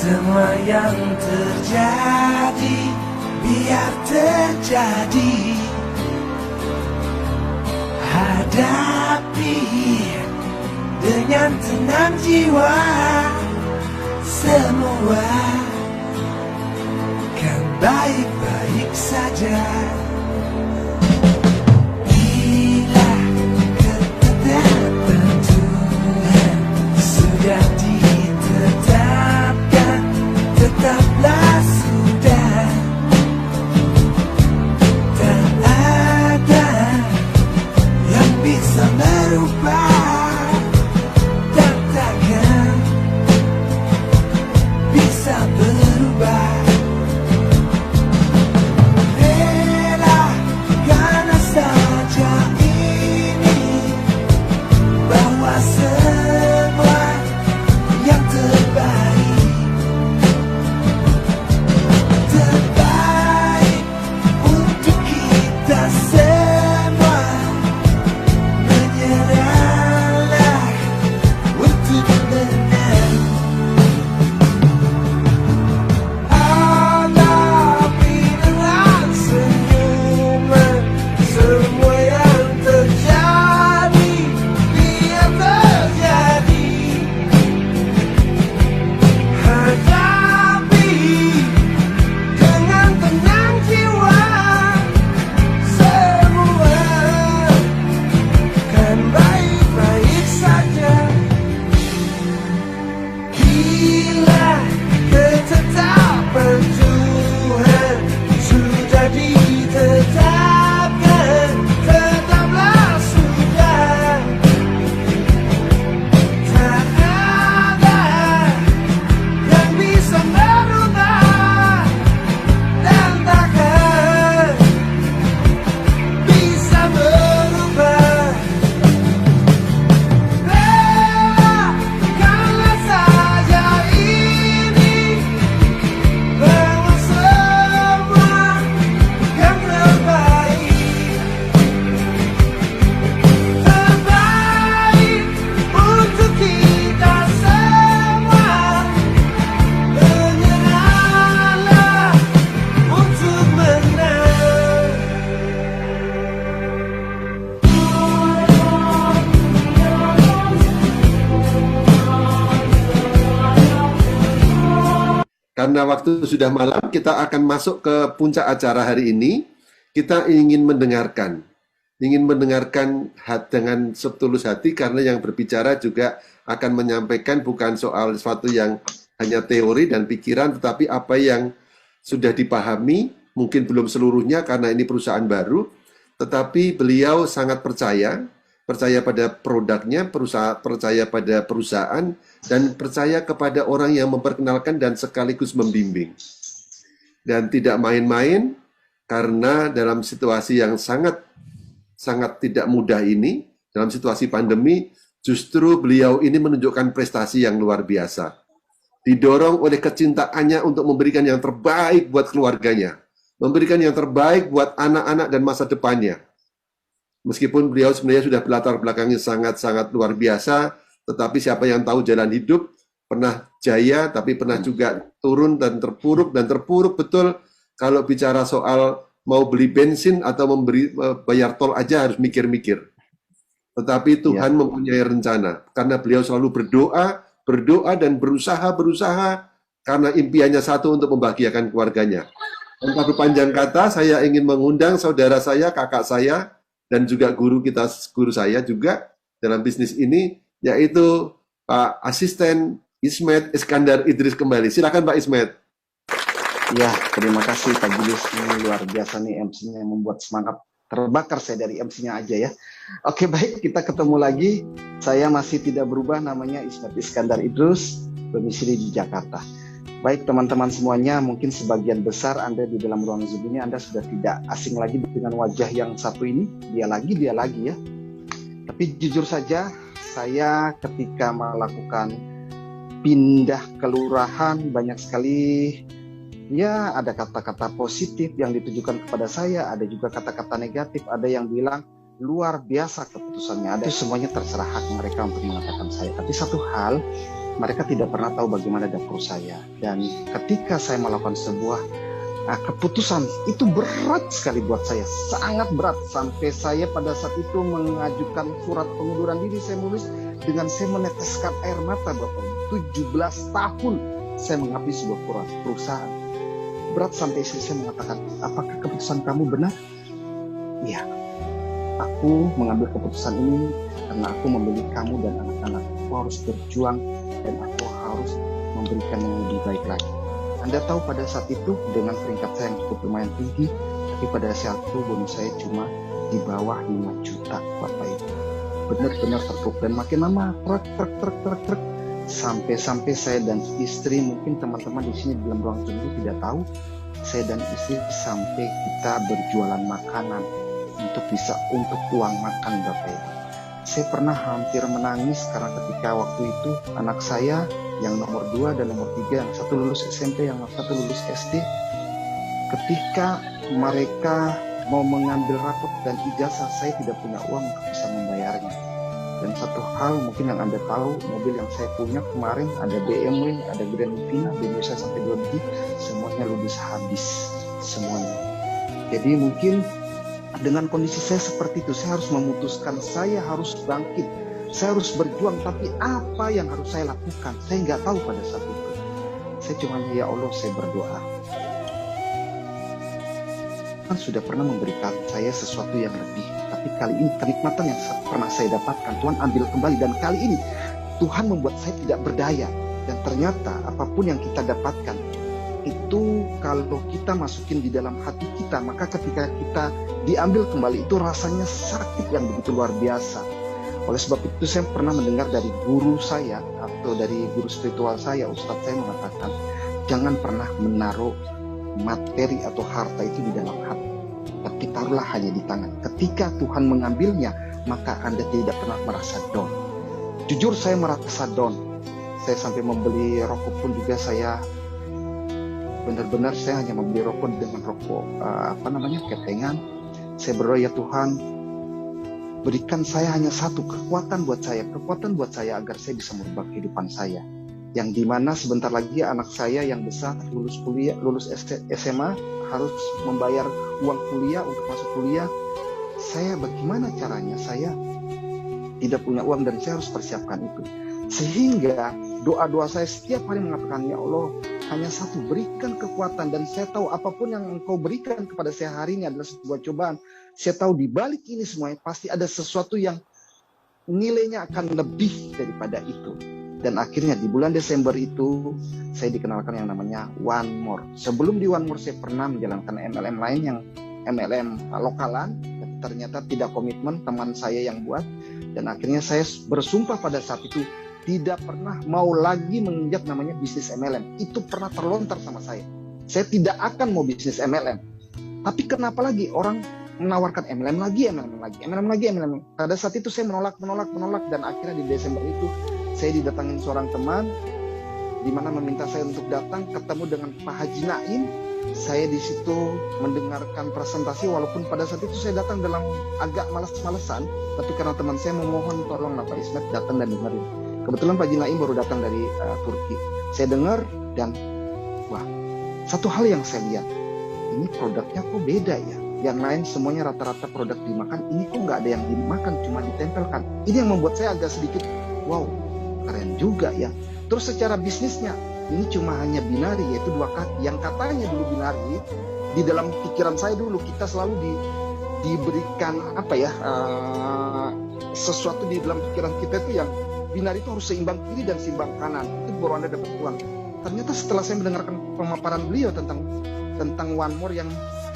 Semua yang terjadi biar terjadi. Hadapi dengan tenang jiwa. Semua kan baik-baik saja. Bila ketetapan Tuhan sudah ditetapkan, tetaplah sudah. Tak ada yang bisa merubah, dan takkan bisa berubah. Relakan saja ini, bahwa semua yang terbaik, terbaik untuk kita semua. Menyerahlah untuk menang. Hadapi dengan senyuman semua yang terjadi, biar terjadi. Hadapi dengan tenang jiwa. Semua kan baik-baik saja. Bila ketetapan Tuhan sudah ditetapkan, tetaplah sudah. Tak ada yang bisa merubah, dan takkan bisa berubah. Relakanlah saja ini, bahwa semua yang terbaik, terbaik untuk kita semua. Menyerahlah untuk menang. Karena waktu sudah malam, kita akan masuk ke puncak acara hari ini. Kita ingin mendengarkan dengan setulus hati, karena yang berbicara juga akan menyampaikan bukan soal sesuatu yang hanya teori dan pikiran, tetapi apa yang sudah dipahami, mungkin belum seluruhnya karena ini perusahaan baru, tetapi beliau sangat percaya pada produknya, percaya pada perusahaan, dan percaya kepada orang yang memperkenalkan dan sekaligus membimbing. Dan tidak main-main, karena dalam situasi yang sangat tidak mudah ini, dalam situasi pandemi, justru beliau ini menunjukkan prestasi yang luar biasa. Didorong oleh kecintaannya untuk memberikan yang terbaik buat keluarganya, memberikan yang terbaik buat anak-anak dan masa depannya. Meskipun beliau sebenarnya sudah berlatar belakangnya sangat-sangat luar biasa, tetapi siapa yang tahu jalan hidup, pernah jaya, tapi pernah juga turun dan terpuruk betul. Kalau bicara soal mau beli bensin atau bayar tol aja harus mikir-mikir. Tetapi Tuhan mempunyai rencana, karena beliau selalu berdoa dan berusaha karena impiannya satu, untuk membahagiakan keluarganya. Tanpa berpanjang kata, saya ingin mengundang saudara saya, kakak saya, dan juga guru saya juga dalam bisnis ini, yaitu Pak Asisten Ismet Iskandar Idris kembali. Silakan Pak Ismet. Ya, terima kasih Pak Julius. Ini luar biasa nih MC-nya, yang membuat semangat terbakar saya dari MC-nya aja ya. Oke, baik, kita ketemu lagi. Saya masih tidak berubah, namanya Ismet Iskandar Idris, domisili di Jakarta. Baik teman-teman semuanya, mungkin sebagian besar Anda di dalam ruang Zoom ini Anda sudah tidak asing lagi dengan wajah yang satu ini. Dia lagi ya. Tapi jujur saja, saya ketika melakukan pindah kelurahan, banyak sekali ya, ada kata-kata positif yang ditujukan kepada saya, ada juga kata-kata negatif, ada yang bilang luar biasa keputusannya, ada, itu semuanya terserah hak mereka untuk mengatakan saya. Tapi satu hal Mereka tidak pernah tahu bagaimana dapur saya. Dan ketika saya melakukan sebuah keputusan, itu berat sekali buat saya, sangat berat. Sampai saya pada saat itu mengajukan surat pengunduran diri, saya menulis dengan saya meneteskan air mata, Bapak. 17 tahun saya mengabdi sebuah perusahaan. Berat sampai istri saya mengatakan, apakah keputusan kamu benar? Iya, aku mengambil keputusan ini karena aku memilih kamu dan anak-anak. Aku harus berjuang dan aku harus memberikan yang lebih baik lagi. Anda tahu pada saat itu dengan peringkat saya yang cukup lumayan tinggi, tapi pada saat itu bonus saya cuma di bawah 5 juta, Bapak Ibu. Benar-benar terpuruk, dan makin lama truk sampai saya dan istri, mungkin teman-teman di sini dalam ruang tunggu tidak tahu, saya dan istri sampai kita berjualan makanan untuk uang makan, Bapak Ibu. Saya pernah hampir menangis karena ketika waktu itu anak saya yang nomor 2 dan nomor 3, yang satu lulus SMP, yang satu lulus SD, ketika mereka mau mengambil rapot dan ijazah, saya tidak punya uang untuk bisa membayarnya. Dan satu hal mungkin yang Anda tahu, mobil yang saya punya kemarin ada BMW, ada Grand Vina, BMW saya sampai 2 biji, semuanya ludes habis semuanya. Jadi mungkin dengan kondisi saya seperti itu, saya harus memutuskan, saya harus bangkit, saya harus berjuang, tapi apa yang harus saya lakukan? Saya nggak tahu pada saat itu. Saya cuma, ya Allah, saya berdoa. Kan sudah pernah memberikan saya sesuatu yang lebih, tapi kali ini kenikmatan yang pernah saya dapatkan, Tuhan ambil kembali, dan kali ini Tuhan membuat saya tidak berdaya. Dan ternyata apapun yang kita dapatkan, itu kalau kita masukin di dalam hati kita, maka ketika kita diambil kembali, itu rasanya sakit yang begitu luar biasa. Oleh sebab itu saya pernah mendengar dari guru saya, atau dari guru spiritual saya, Ustadz saya mengatakan, jangan pernah menaruh materi atau harta itu di dalam hati, tapi taruhlah hanya di tangan. Ketika Tuhan mengambilnya, maka Anda tidak pernah merasa down. Jujur saya merasa down. Saya sampai membeli rokok pun juga saya benar-benar, saya hanya membeli rokok dengan rokok ketengan. Saya berdoa, ya Tuhan, berikan saya hanya satu kekuatan buat saya agar saya bisa merubah kehidupan saya. Yang dimana sebentar lagi anak saya yang besar lulus SMA, harus membayar uang kuliah untuk masuk kuliah. Saya bagaimana caranya? Saya tidak punya uang dan saya harus persiapkan itu. Sehingga doa-doa saya setiap hari mengatakan, ya Allah, hanya satu, berikan kekuatan. Dan saya tahu apapun yang Engkau berikan kepada saya hari ini adalah sebuah cobaan. Saya tahu di balik ini semuanya pasti ada sesuatu yang nilainya akan lebih daripada itu. Dan akhirnya di bulan Desember itu saya dikenalkan yang namanya One More. Sebelum di One More saya pernah menjalankan MLM lain yang MLM lokalan, ternyata tidak komitmen, teman saya yang buat. Dan akhirnya saya bersumpah pada saat itu tidak pernah mau lagi menginjak namanya bisnis MLM. Itu pernah terlontar sama saya. Saya tidak akan mau bisnis MLM. Tapi kenapa lagi orang menawarkan MLM lagi. Pada saat itu saya menolak, dan akhirnya di Desember itu saya didatangin seorang teman di mana meminta saya untuk datang ketemu dengan Pak Haji Naim. Saya di situ mendengarkan presentasi, walaupun pada saat itu saya datang dalam agak malas-malesan, tapi karena teman saya memohon, tolonglah Pak Ismet datang dan dengerin. Kebetulan Pak Haji Naim baru datang dari Turki. Saya dengar dan wah, satu hal yang saya lihat, ini produknya kok beda ya. Yang lain semuanya rata-rata produk dimakan, ini kok nggak ada yang dimakan, cuma ditempelkan. Ini yang membuat saya agak sedikit, wow, keren juga ya. Terus secara bisnisnya, ini cuma hanya binari, yaitu 2 kaki. Yang katanya dulu binari, di dalam pikiran saya dulu, kita selalu diberikan sesuatu di dalam pikiran kita itu yang binari itu harus seimbang kiri dan seimbang kanan. Itu baru Anda dapat uang. Ternyata setelah saya mendengarkan pemaparan beliau tentang One More yang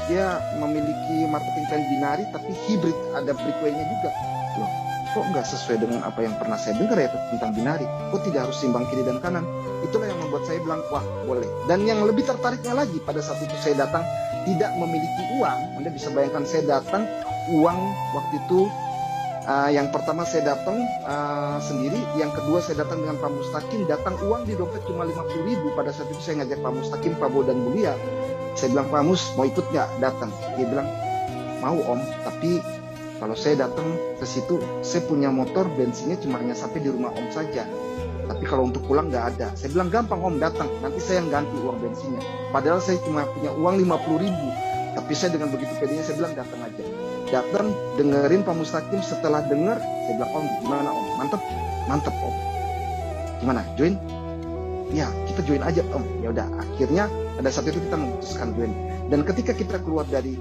dia memiliki marketing plan binari tapi hibrid, ada breakaway-nya juga. Loh, kok nggak sesuai dengan apa yang pernah saya dengar ya tentang binari? Kok tidak harus seimbang kiri dan kanan? Itulah yang membuat saya bilang, wah boleh. Dan yang lebih tertariknya lagi, pada saat itu saya datang tidak memiliki uang. Anda bisa bayangkan saya datang, uang waktu itu yang pertama saya datang sendiri, yang kedua saya datang dengan Pak Mustaqim, datang uang di dompet cuma 50.000. Pada saat itu saya ngajak Pak Mustaqim, Pak Bo dan Bulia. Saya bilang, Pak Mus mau ikut nggak datang? Dia bilang, mau Om, tapi kalau saya datang ke situ, saya punya motor, bensinnya cuma hanya sampai di rumah Om saja. Tapi kalau untuk pulang nggak ada. Saya bilang gampang om, datang, nanti saya yang ganti uang bensinnya. Padahal saya cuma punya uang 50.000. Tapi saya dengan begitu pedenya saya bilang datang aja. Datang, dengerin Pak Mustaqim. Setelah denger, saya bilang om gimana om? Mantep, mantep om. Gimana? Join? Ya kita join aja om. Ya udah. Akhirnya pada saat itu kita memutuskan join. Dan ketika kita keluar dari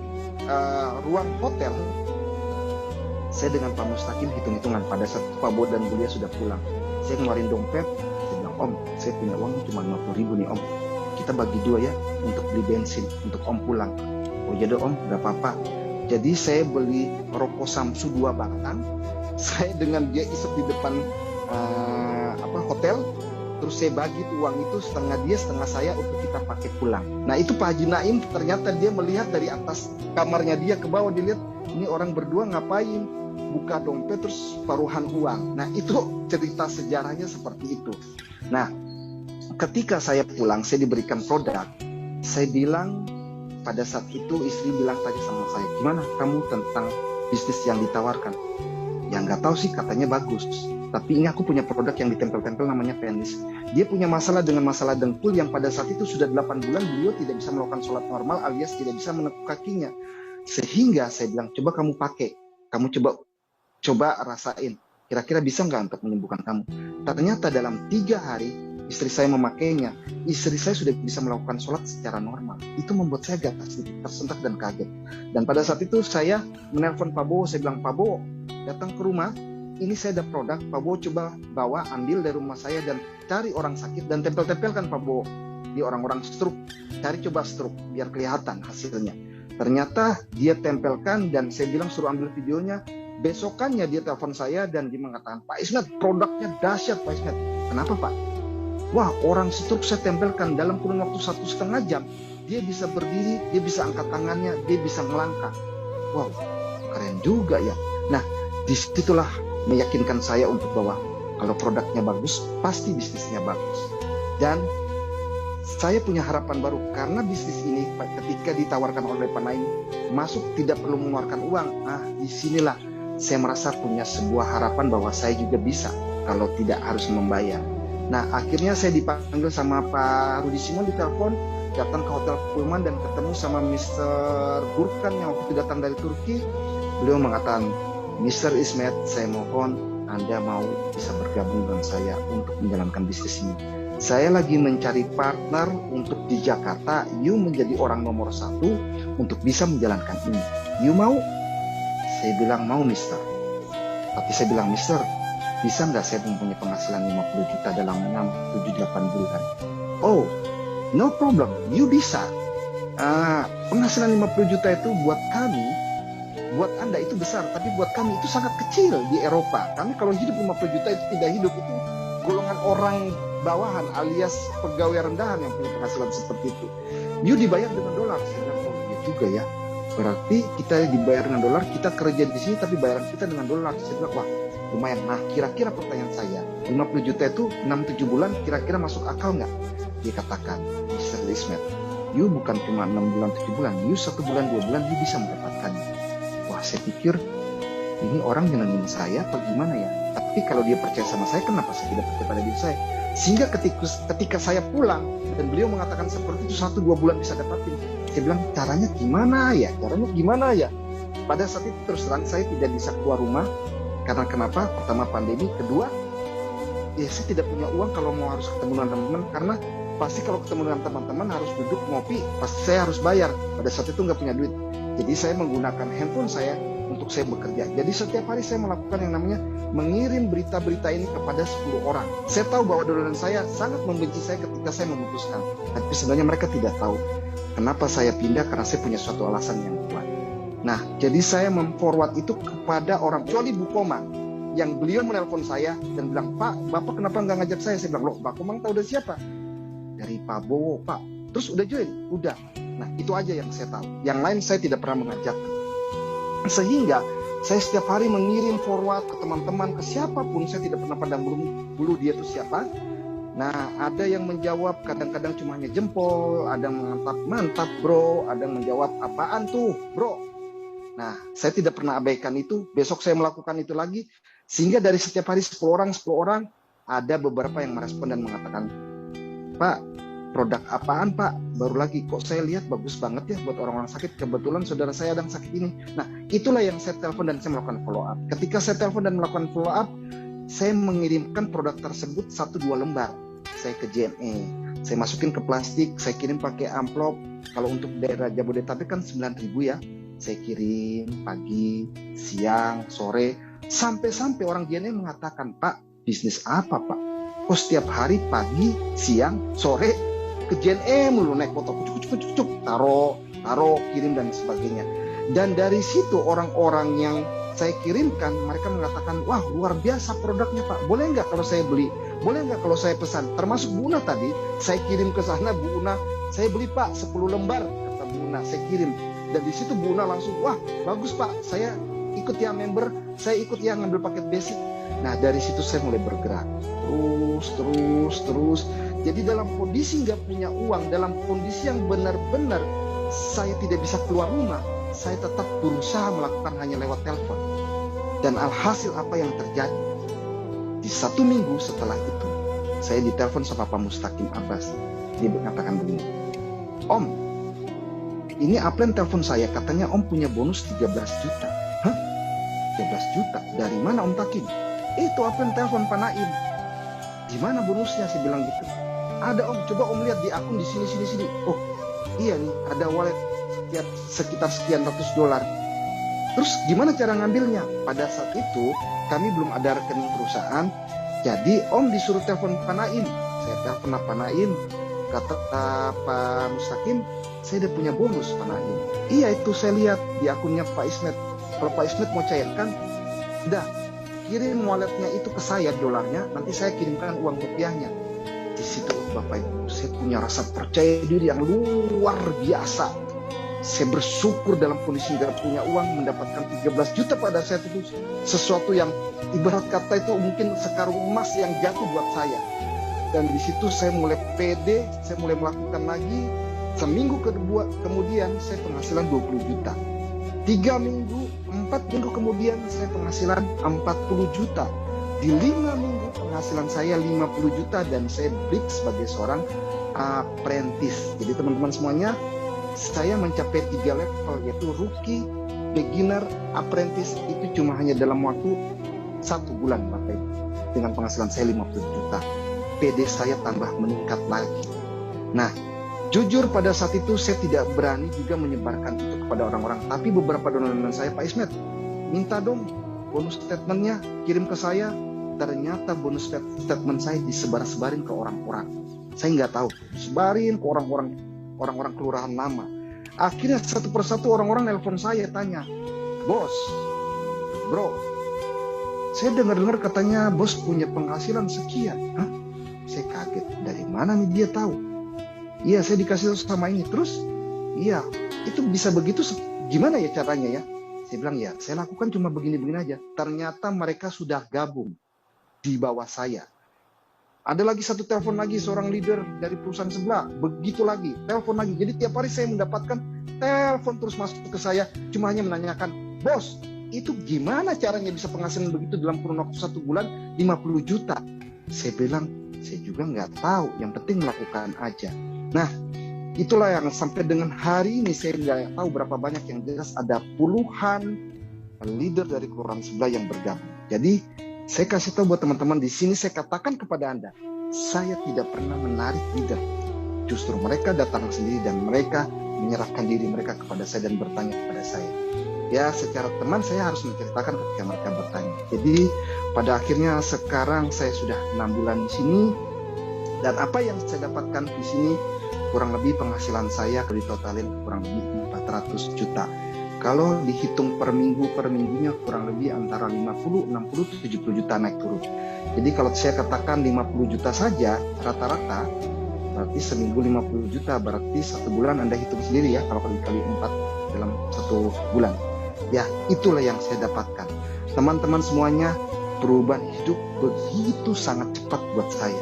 ruang hotel, saya dengan Pak Mustaqim hitung-hitungan. Pada saat Pak Bo dan Bulia sudah pulang, saya ngeluarin dompet. Saya bilang om, saya punya uang cuma 50.000 nih om. Kita bagi 2 ya untuk beli bensin untuk om pulang. Oh jadi om, nggak apa-apa. Jadi saya beli rokok Samsu 2 batang. Saya dengan dia isep di depan hotel. Terus saya bagi tuh uang itu, setengah dia setengah saya untuk kita pakai pulang. Nah itu Pak Haji Naim ternyata dia melihat dari atas kamarnya dia ke bawah, dilihat ini orang berdua ngapain, buka dompet terus paruhan uang. Nah itu cerita sejarahnya seperti itu. Nah ketika saya pulang, saya diberikan produk. Saya bilang pada saat itu istri bilang tadi sama saya, gimana kamu tentang bisnis yang ditawarkan? Ya nggak tahu sih, katanya bagus. Tapi ini aku punya produk yang ditempel-tempel namanya penis. Dia punya masalah dengan masalah dengkul yang pada saat itu sudah 8 bulan beliau tidak bisa melakukan sholat normal alias tidak bisa menekuk kakinya. Sehingga saya bilang coba kamu pakai, kamu coba rasain. Kira-kira bisa nggak untuk menyembuhkan kamu? Ternyata dalam 3 hari istri saya memakainya, istri saya sudah bisa melakukan sholat secara normal. Itu membuat saya agak sedikit tersentak dan kaget. Dan pada saat itu saya menelpon Pak Bo, saya bilang Pak Bo datang ke rumah. Ini saya ada produk, Pak Bo coba bawa, ambil dari rumah saya dan cari orang sakit dan tempel-tempelkan Pak Bo di orang-orang stroke. Cari coba stroke biar kelihatan hasilnya. Ternyata dia tempelkan dan saya bilang suruh ambil videonya. Besokannya dia telepon saya dan dia mengatakan, Pak Ismet produknya dahsyat Pak Ismet. Kenapa Pak? Wah orang stroke saya tempelkan dalam kurun waktu 1,5 jam. Dia bisa berdiri, dia bisa angkat tangannya, dia bisa melangkah. Wow keren juga ya. Nah disitulah meyakinkan saya untuk bahwa kalau produknya bagus, pasti bisnisnya bagus. Dan saya punya harapan baru karena bisnis ini ketika ditawarkan oleh Pak Naim masuk tidak perlu mengeluarkan uang. Nah, disinilah saya merasa punya sebuah harapan bahwa saya juga bisa kalau tidak harus membayar. Nah, akhirnya saya dipanggil sama Pak Rudi Simon di telepon, datang ke Hotel Pullman dan ketemu sama Mr. Burkan yang waktu itu datang dari Turki. Beliau mengatakan, Mr. Ismet, saya mohon Anda mau bisa bergabung dengan saya untuk menjalankan bisnis ini. Saya lagi mencari partner untuk di Jakarta. You menjadi orang nomor 1 untuk bisa menjalankan ini. You mau? Saya bilang mau, Mister. Tapi saya bilang, Mister, bisa nggak saya mempunyai penghasilan 50 juta dalam 6, 7, 8 bulan? Oh, no problem. You bisa. Penghasilan 50 juta itu buat kami, buat Anda itu besar, tapi buat kami itu sangat kecil di Eropa. Kami kalau hidup 50 juta itu tidak hidup, itu golongan orang bawahan alias pegawai rendahan yang punya penghasilan seperti itu. You dibayar dengan dolar. Saya bilang, oh iya juga ya. Berarti kita dibayar dengan dolar, kita kerja di sini tapi bayaran kita dengan dolar. Saya bilang, wah lumayan. Nah kira-kira pertanyaan saya, 50 juta itu 6-7 bulan kira-kira masuk akal nggak? Dia katakan, Mr. Ismet, you bukan cuma 6 bulan 7 bulan, you 1 bulan 2 bulan you bisa mendapatkannya. Wah saya pikir ini orang nyenengin saya apa gimana ya. Tapi kalau dia percaya sama saya, kenapa saya tidak percaya pada diri saya? Sehingga ketika saya pulang dan beliau mengatakan seperti itu 1-2 bulan bisa dapatin, saya bilang caranya gimana ya? Caranya gimana ya? Pada saat itu terus terang saya tidak bisa keluar rumah. Karena kenapa? Pertama pandemi, kedua ya saya tidak punya uang kalau mau harus ketemu dengan teman-teman. Karena pasti kalau ketemu dengan teman-teman harus duduk ngopi, pasti saya harus bayar. Pada saat itu nggak punya duit. Jadi saya menggunakan handphone saya untuk saya bekerja. Jadi setiap hari saya melakukan yang namanya mengirim berita-berita ini kepada 10 orang. Saya tahu bahwa dodolan saya sangat membenci saya ketika saya memutuskan. Tapi sebenarnya mereka tidak tahu kenapa saya pindah, karena saya punya suatu alasan yang kuat. Nah, jadi saya memforward itu kepada orang, kecuali Bu Komang, yang beliau menelpon saya dan bilang, Pak, Bapak kenapa nggak ngajak saya? Saya bilang, loh, Pak Komang tahu dari siapa? Dari Pak Bowo, Pak. Terus udah join? Udah. Nah itu aja yang saya tahu. Yang lain saya tidak pernah mengajak. Sehingga saya setiap hari mengirim forward ke teman-teman, ke siapapun. Saya tidak pernah pandang bulu dia itu siapa. Nah ada yang menjawab kadang-kadang cuma hanya jempol, ada yang mantap bro, ada yang menjawab apaan tuh bro. Nah saya tidak pernah abaikan itu. Besok saya melakukan itu lagi. Sehingga dari setiap hari 10 orang, ada beberapa yang merespon dan mengatakan, Pak, produk apaan Pak? Baru lagi, kok saya lihat bagus banget ya buat orang-orang sakit. Kebetulan saudara saya ada yang sakit ini. Nah, itulah yang saya telepon dan saya melakukan follow up. Ketika saya telepon dan melakukan follow up, saya mengirimkan produk tersebut 1-2 lembar. Saya ke JNE, saya masukin ke plastik, saya kirim pakai amplop. Kalau untuk daerah Jabodetabek kan 9.000 ya. Saya kirim pagi, siang, sore. Sampai-sampai orang JNE mengatakan, Pak, bisnis apa Pak? Oh, setiap hari pagi, siang, sore ke JNE mulu naik motor, cucuk, taruh, kirim dan sebagainya. Dan dari situ orang-orang yang saya kirimkan, mereka mengatakan, wah luar biasa produknya Pak, boleh nggak kalau saya beli? Boleh nggak kalau saya pesan? Termasuk Bu Una tadi, saya kirim ke sana, Bu Una, saya beli Pak 10 lembar, kata Bu Una, saya kirim. Dan di situ Bu Una langsung, wah bagus Pak, saya ikut ya member, saya ikut ya ngambil paket basic. Nah dari situ saya mulai bergerak, terus. Jadi dalam kondisi nggak punya uang, dalam kondisi yang benar-benar saya tidak bisa keluar rumah, saya tetap berusaha melakukan hanya lewat telepon. Dan alhasil apa yang terjadi? Di 1 minggu setelah itu, saya ditelepon sama Pak Mustaqim Abbas. Dia mengatakan begini, Om, ini Aplen telepon saya, katanya Om punya bonus 13 juta. Hah? 13 juta? Dari mana Om Takim? Itu Aplen telepon Pak Naim. Gimana bonusnya? Saya bilang gitu. Ada Om, coba Om lihat di akun di sini. Oh, iya nih, ada wallet sekitar sekian ratus dolar. Terus gimana cara ngambilnya? Pada saat itu kami belum ada rekening perusahaan, jadi Om disuruh telepon Pak Naim. Saya telepon Pak Naim, kata Pak Mustaqim, saya udah punya bonus Pak Naim. Iya itu saya lihat di akunnya Pak Ismet. Kalau Pak Ismet mau cairkan, udah kirim walletnya itu ke saya dolarnya, nanti saya kirimkan uang rupiahnya. Di situ Bapak Ibu, saya punya rasa percaya diri yang luar biasa. Saya bersyukur dalam kondisi nggak punya uang, mendapatkan 13 juta pada saat itu sesuatu yang ibarat kata itu mungkin sekarung emas yang jatuh buat saya. Dan di situ saya mulai pede, saya mulai melakukan lagi. Seminggu kedua kemudian saya penghasilan 20 juta. 3 minggu, 4 minggu kemudian saya penghasilan 40 juta. Di 5 minggu penghasilan saya 50 juta dan saya break sebagai seorang apprentice. Jadi teman-teman semuanya, saya mencapai 3 level, yaitu rookie, beginner, apprentice. Itu cuma hanya dalam waktu 1 bulan Bapak Ibu. Dengan penghasilan saya 50 juta. PD saya tambah meningkat lagi. Nah, jujur pada saat itu saya tidak berani juga menyebarkan itu kepada orang-orang. Tapi beberapa donatur saya, Pak Ismet, minta dong bonus statementnya, kirim ke saya. Ternyata bonus statement saya disebar-sebarin ke orang-orang. Saya nggak tahu, sebarin ke orang-orang kelurahan lama. Akhirnya satu persatu orang-orang nelpon saya tanya, Bos, bro, saya dengar-dengar katanya bos punya penghasilan sekian. Hah? Saya kaget, dari mana nih dia tahu? Iya, saya dikasih sama ini. Terus, iya, itu bisa begitu, gimana ya caranya ya? Saya bilang, ya, saya lakukan cuma begini-begini aja. Ternyata mereka sudah gabung di bawah saya. Ada lagi satu telepon lagi, seorang leader dari perusahaan sebelah, begitu lagi, telepon lagi. Jadi tiap hari saya mendapatkan telepon terus masuk ke saya, cuma hanya menanyakan, Bos, itu gimana caranya bisa penghasilan begitu dalam kurun waktu 1 bulan 50 juta? Saya bilang, saya juga nggak tahu, yang penting melakukan aja. Nah, itulah yang sampai dengan hari ini saya nggak tahu berapa banyak, yang jelas ada puluhan leader dari kelurahan sebelah yang bergabung. Jadi saya kasih tahu buat teman-teman di sini, saya katakan kepada Anda, saya tidak pernah menarik leader. Justru mereka datang sendiri dan mereka menyerahkan diri mereka kepada saya dan bertanya kepada saya. Ya, secara teman saya harus menceritakan ketika mereka bertanya. Jadi pada akhirnya sekarang saya sudah 6 bulan di sini, dan apa yang saya dapatkan di sini kurang lebih penghasilan saya ditotalin kurang lebih 400 juta. Kalau dihitung per minggunya kurang lebih antara 50, 60, 70 juta naik turun. Jadi kalau saya katakan 50 juta saja rata-rata, berarti seminggu 50 juta, berarti 1 bulan Anda hitung sendiri ya, kalau kali 4 dalam 1 bulan. Ya, itulah yang saya dapatkan. Teman-teman semuanya, perubahan hidup begitu sangat cepat buat saya.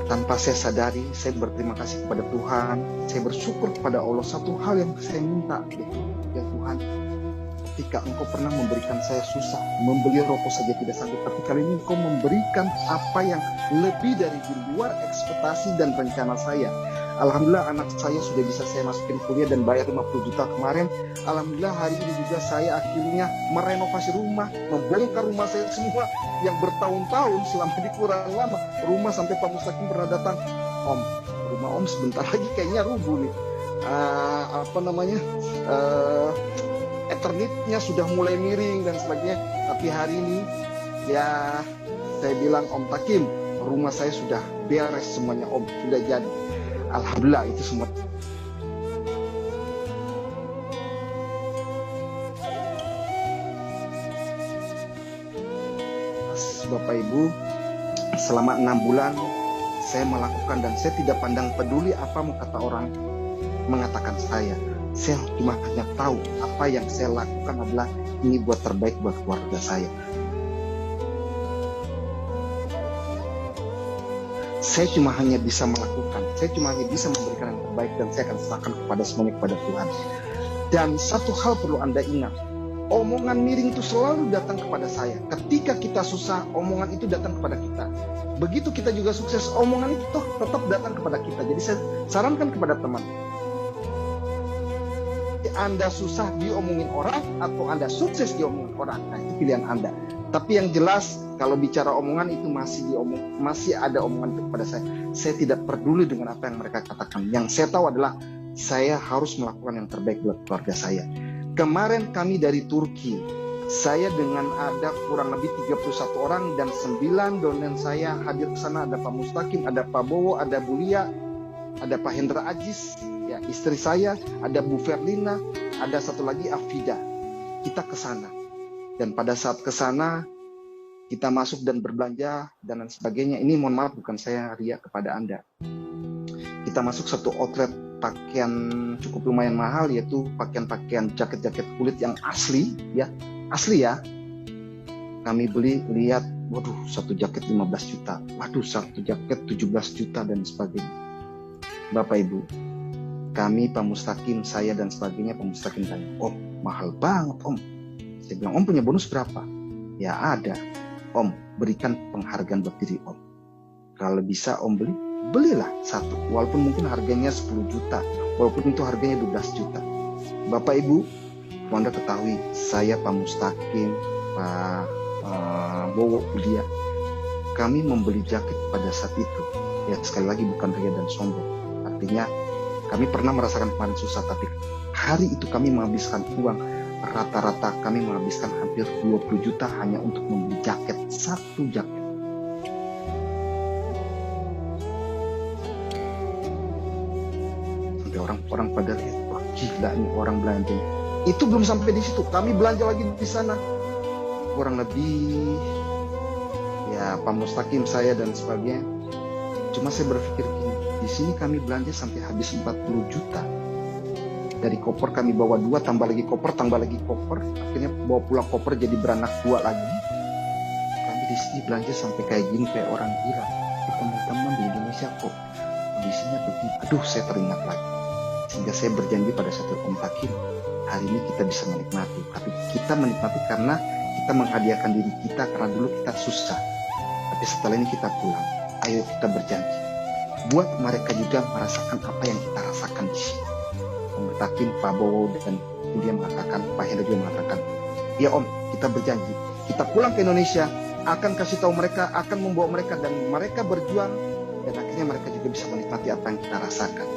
Tanpa saya sadari, saya berterima kasih kepada Tuhan. Saya bersyukur kepada Allah. Satu hal yang saya minta, yaitu, ya Tuhan, ketika engkau pernah memberikan saya susah, membeli rokok saja tidak sanggup, tapi kali ini engkau memberikan apa yang lebih dari di luar ekspektasi dan rencana saya. Alhamdulillah anak saya sudah bisa saya masukin kuliah dan bayar 50 juta kemarin. Alhamdulillah hari ini juga saya akhirnya merenovasi rumah, membongkar rumah saya semua yang bertahun-tahun selama di kurang lama. Rumah sampai Pak Mustaqim pernah datang, Om, rumah Om sebentar lagi kayaknya rubuh nih. Ethernetnya sudah mulai miring dan sebagainya. Tapi hari ini ya saya bilang, Om Takim, rumah saya sudah beres semuanya, Om, sudah jadi. Alhamdulillah itu semua. Bapak Ibu, selama 6 bulan saya melakukan dan saya tidak pandang peduli apa mau kata orang mengatakan saya. Saya cuma hanya tahu apa yang saya lakukan adalah ini buat terbaik buat keluarga saya. Saya cuma hanya bisa melakukan, saya cuma hanya bisa memberikan yang terbaik dan saya akan serahkan kepada semuanya kepada Tuhan. Dan satu hal perlu Anda ingat, omongan miring itu selalu datang kepada saya. Ketika kita susah, omongan itu datang kepada kita. Begitu kita juga sukses, omongan itu tetap datang kepada kita. Jadi saya sarankan kepada teman, Anda susah diomongin orang atau Anda sukses diomongin orang, nah itu pilihan Anda. Tapi yang jelas kalau bicara omongan itu masih ada omongan itu kepada saya. Saya tidak peduli dengan apa yang mereka katakan. Yang saya tahu adalah saya harus melakukan yang terbaik buat keluarga saya. Kemarin kami dari Turki, saya dengan ada kurang lebih 31 orang dan 9 donen saya hadir ke sana. Ada Pak Mustaqim, ada Pak Bowo, ada Bu Lia, ada Pak Hendra Ajis, ya istri saya, ada Bu Verlina, ada satu lagi Afida. Kita ke sana. Dan pada saat ke sana kita masuk dan berbelanja dan lain sebagainya. Ini mohon maaf bukan saya riak kepada Anda. Kita masuk satu outlet pakaian cukup lumayan mahal, yaitu pakaian-pakaian jaket-jaket kulit yang asli ya. Kami beli, lihat, waduh satu jaket 15 juta, waduh satu jaket 17 juta dan sebagainya. Bapak Ibu, kami Pak Mustaqim, saya dan sebagainya, Pak Mustaqim tanya, Om mahal banget Om. Saya bilang, Om punya bonus berapa? Ya ada. Om, berikan penghargaan buat diri Om. Kalau bisa Om beli, belilah satu. Walaupun mungkin harganya 10 juta. Walaupun itu harganya 12 juta. Bapak Ibu, Anda ketahui, saya Pak Mustaqim, Pak Bowo, dia, kami membeli jaket pada saat itu. Ya sekali lagi bukan ria dan sombong. Artinya, kami pernah merasakan kemarin susah, tapi hari itu kami menghabiskan uang. Rata-rata kami menghabiskan hampir 20 juta hanya untuk membeli jaket, satu jaket. Sampai orang pada lihat, wah gila nih orang belanja. Itu belum sampai di situ, kami belanja lagi di sana. Kurang lebih, ya Pak Mustaqim, saya dan sebagainya. Cuma saya berpikir gini, di sini kami belanja sampai habis 40 juta. Dari koper kami bawa 2, tambah lagi koper, akhirnya bawa pulang koper jadi beranak 2 lagi. Kami di sini belanja sampai kayak gini, kayak orang gila. Teman-teman di Indonesia kok kondisinya begini. Aduh, saya teringat lagi. Sehingga saya berjanji pada satu Om Takim, hari ini kita bisa menikmati. Tapi kita menikmati karena kita menghadiahkan diri kita, karena dulu kita susah. Tapi setelah ini kita pulang. Ayo kita berjanji. Buat mereka juga merasakan apa yang kita rasakan di sini. Om Takim, Pak Bowo, dan dia mengatakan, Pak Hendra juga mengatakan, ya Om, kita berjanji, kita pulang ke Indonesia, akan kasih tahu mereka, akan membawa mereka, dan mereka berjuang, dan akhirnya mereka juga bisa menikmati apa yang kita rasakan.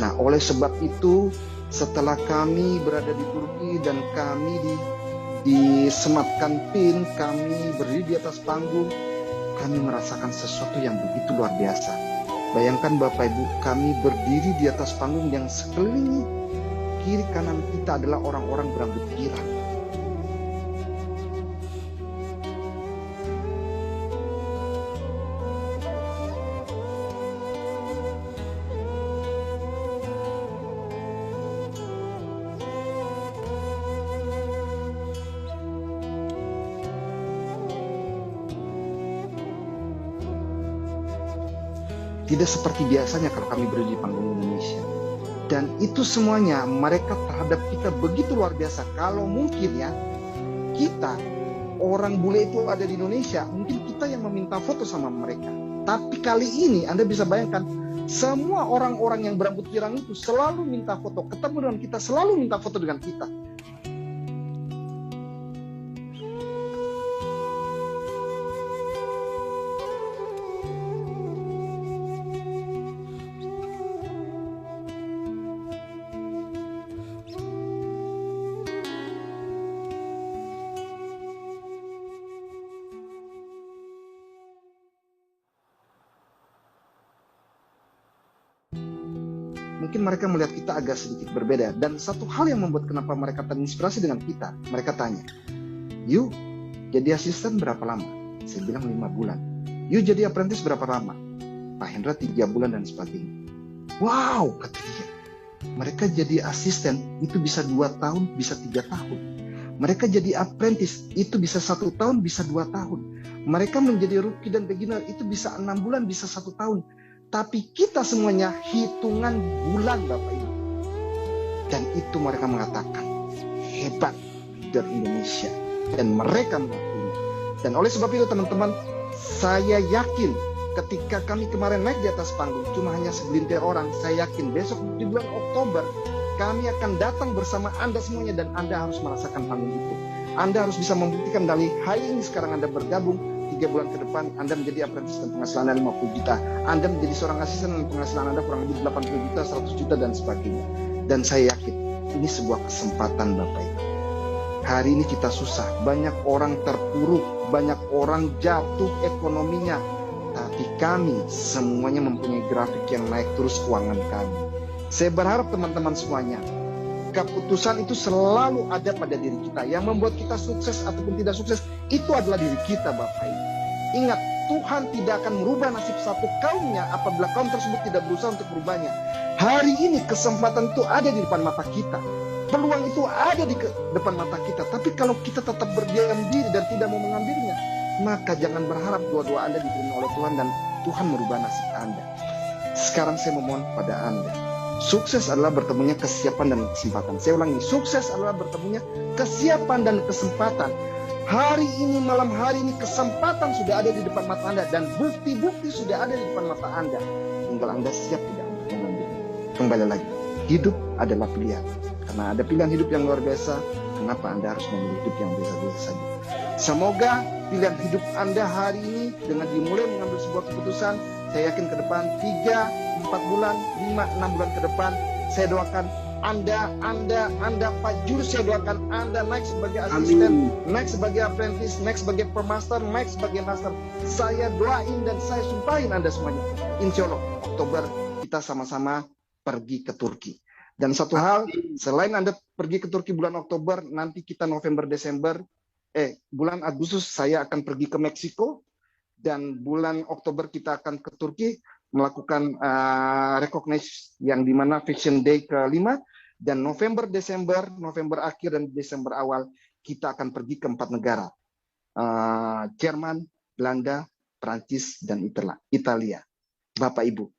Nah, oleh sebab itu, setelah kami berada di Turki, dan kami disematkan pin, kami berdiri di atas panggung, kami merasakan sesuatu yang begitu luar biasa. Bayangkan Bapak Ibu, kami berdiri di atas panggung yang sekeliling kiri kanan kita adalah orang-orang berambut pirang. Tidak seperti biasanya kalau kami berdiri di panggung Indonesia. Dan itu semuanya mereka terhadap kita begitu luar biasa. Kalau mungkin ya, kita orang bule itu ada di Indonesia, mungkin kita yang meminta foto sama mereka. Tapi kali ini Anda bisa bayangkan, semua orang-orang yang berambut pirang itu selalu minta foto, ketemu dengan kita, selalu minta foto dengan kita. Mungkin mereka melihat kita agak sedikit berbeda. Dan satu hal yang membuat kenapa mereka terinspirasi dengan kita, mereka tanya, "You jadi asisten berapa lama?" Saya bilang 5 bulan. "You jadi apprentice berapa lama?" "Pak Hendra 3 bulan dan sebagainya." "Wow," kata dia. Mereka jadi asisten itu bisa 2 tahun, bisa 3 tahun. Mereka jadi apprentice itu bisa 1 tahun, bisa 2 tahun. Mereka menjadi rookie dan beginner itu bisa 6 bulan, bisa 1 tahun. Tapi kita semuanya hitungan bulan, Bapak Ibu. Dan itu mereka mengatakan, hebat dari Indonesia. Dan mereka mengakuinya. Dan oleh sebab itu teman-teman, saya yakin ketika kami kemarin naik di atas panggung, cuma hanya segelintir orang, saya yakin besok di bulan Oktober, kami akan datang bersama Anda semuanya dan Anda harus merasakan panggung itu. Anda harus bisa membuktikan dari hari ini sekarang Anda bergabung, 3 bulan ke depan Anda menjadi apprentice dan penghasilan Anda 50 juta. Anda menjadi seorang asisten dan penghasilan Anda kurang lebih 80 juta, 100 juta dan sebagainya. Dan saya yakin ini sebuah kesempatan Bapak Ibu. Hari ini kita susah, banyak orang terpuruk, banyak orang jatuh ekonominya. Tapi kami semuanya mempunyai grafik yang naik terus keuangan kami. Saya berharap teman-teman semuanya, keputusan itu selalu ada pada diri kita. Yang membuat kita sukses ataupun tidak sukses, itu adalah diri kita Bapak Ibu. Ingat, Tuhan tidak akan merubah nasib satu kaumnya apabila kaum tersebut tidak berusaha untuk merubahnya. Hari ini kesempatan itu ada di depan mata kita. Peluang itu ada di depan mata kita. Tapi kalau kita tetap berdiam diri dan tidak mau mengambilnya, maka jangan berharap doa-doa Anda diterima oleh Tuhan dan Tuhan merubah nasib Anda. Sekarang saya memohon pada Anda, sukses adalah bertemunya kesiapan dan kesempatan. Saya ulangi, sukses adalah bertemunya kesiapan dan kesempatan. Hari ini, malam hari ini, kesempatan sudah ada di depan mata Anda dan bukti-bukti sudah ada di depan mata Anda. Tinggal Anda siap tidak untuk mengambilnya. Kembali lagi, hidup adalah pilihan. Karena ada pilihan hidup yang luar biasa, kenapa Anda harus memilih hidup yang biasa-biasa saja? Semoga pilihan hidup Anda hari ini dengan dimulai mengambil sebuah keputusan, saya yakin ke depan 3, 4 bulan, 5, 6 bulan ke depan, saya doakan Anda Pak Jurus, saya doakan Anda naik sebagai asisten, naik sebagai apprentice, naik sebagai permaster, naik sebagai master. Saya doain dan saya sumpahin Anda semuanya. Insya Allah Oktober kita sama-sama pergi ke Turki. Dan satu hal, selain Anda pergi ke Turki bulan Oktober, nanti kita November, Desember, bulan Agustus saya akan pergi ke Meksiko, dan bulan Oktober kita akan ke Turki melakukan recognize yang dimana Fashion Day ke-5, dan November akhir dan Desember awal kita akan pergi ke 4 negara, Jerman, Belanda, Prancis, dan Italia. Bapak Ibu,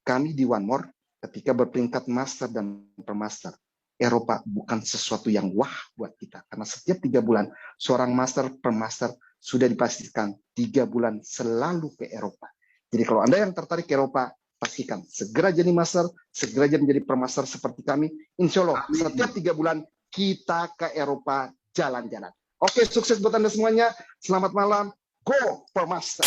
kami di One More ketika berperingkat master dan permaster, Eropa bukan sesuatu yang wah buat kita, karena setiap 3 bulan seorang master permaster sudah dipastikan 3 bulan selalu ke Eropa. Jadi kalau Anda yang tertarik ke Eropa, pastikan segera jadi master, segera jadi menjadi permaster seperti kami. Insya Allah setiap 3 bulan kita ke Eropa jalan-jalan. Oke, sukses buat Anda semuanya. Selamat malam. Go permaster.